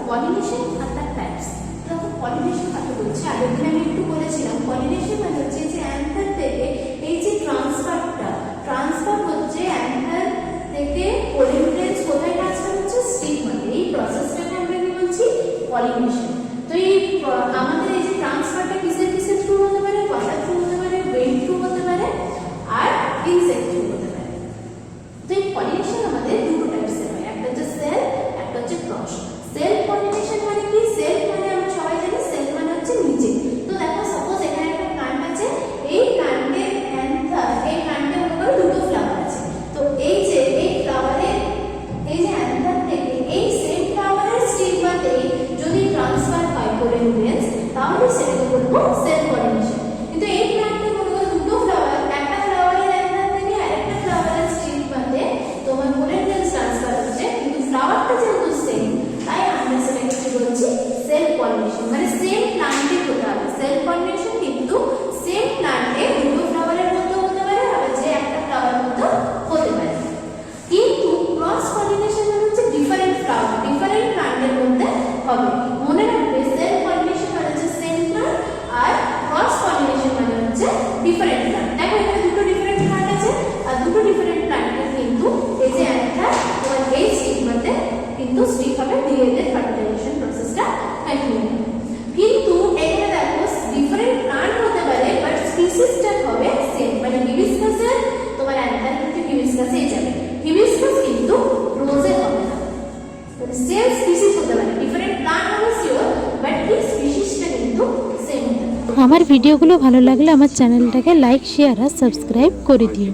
Pollination আর তার types. দেখো pollination কাকে বলছে, আগের দিন আমি একটু বলেছিলাম পলিনেশন মানে হচ্ছে যে অ্যান্থার থেকে এই যে ট্রান্সফার হচ্ছে অ্যান্থার থেকে পোলেন গ্রেনস কোথায় ট্রান্সফার হচ্ছে, স্টিগমাতে। এই প্রসেসটাকে আমরা কি বলছি, পলিনেশন। তো এই আমাদের এই যে ট্রান্সফারটা কিসের থ্রু হতে পারে, ওয়াটার থ্রু হতে পারে, উইন্ড থ্রু হতে পারে আর ইনসেক্ট থ্রু হতে পারে। তো এই পলিনেশন আমাদের দুটো টাইপসের হয়, একটা হচ্ছে সেল, একটা হচ্ছে ক্রস। সেল পলিনেশন মানে কি, সেল মানে আমরা সবাই জানি সেল মানে হচ্ছে নিচে। তো দেখো সাপোজ এখানে একটা প্ল্যান্ট আছে, এই প্ল্যান্টের অ্যান্থার, এই প্ল্যান্টে মনে করো দুটো ফ্লাওয়ার আছে। তো এই যে এই ফ্লাওয়ারের এই যে অ্যান্থার থেকে এই সেম ফ্লাওয়ারের স্টিগমাতেই যদি ট্রান্সফার হয় পোলেন গ্রেনস, তাহলে সেটাকে বলবো সেল পলিনেশন। কিন্তু এই প্ল্যান্টে মনে করো দুটো ফ্লাওয়ার, একটা ফ্লাওয়ারের অ্যান্থার থেকে আরেকটা ফ্লাওয়ারের স্টিগমাতে তোমার পোলেন গ্রেনস ট্রান্সফার হচ্ছে, কিন্তু ফ্লাওয়ারটা যেহেতু সেম, তাই আমরা সেটাকে কি বলছি, সেল পলিনেশন। মানে সেম প্ল্যান্টে হতে হবে সেল পলিনেশন, কিন্তু সেম প্ল্যান্টে দুটো ফ্লাওয়ারের মধ্যে হতে পারে, আবার যে একটা ফ্লাওয়ার মধ্যে হতে পারে। কিন্তু ক্রস পলিনেশন মানে হচ্ছে ডিফারেন্ট ফ্লাওয়ার ডিফারেন্ট প্ল্যান্টের মধ্যে হবে। মনে রাখবে সেল পলিনেশন মানে হচ্ছে সেম প্ল্যান্ট, আর ক্রস পলিনেশন মানে হচ্ছে ডিফারেন্ট প্ল্যান্ট। দেখো এখানে দুটো ডিফারেন্ট প্ল্যান্ট আছে, আর দুটো ডিফারেন্ট প্ল্যান্টের কিন্তু এই যে অ্যান্থার তোমার এই স্টিগমাতে কিন্তু স্টিক হবে, দিয়ে এদের ফার্টিলাইজেশন প্রসেসটা কন্টিনিউ হবে। কিন্তু এখানে দেখো ডিফারেন্ট প্ল্যান্ট হতে পারে, বাট স্পিসিসটা হবে সেম। মানে হিবিস্কাসের তোমার অ্যান্থার কিন্তু হিবিস্কাসেই যাবে, হিবিস্কাস কিন্তু রোজে হবে না। মানে সেম স্পিসিস হতে পারে, ডিফারেন্ট প্ল্যান্ট হবে শিওর, বাট এই স্পিসিসটা কিন্তু সেম হবে। আমার ভিডিওগুলো ভালো লাগলে আমার চ্যানেলটাকে লাইক, শেয়ার আর সাবস্ক্রাইব করে দিও।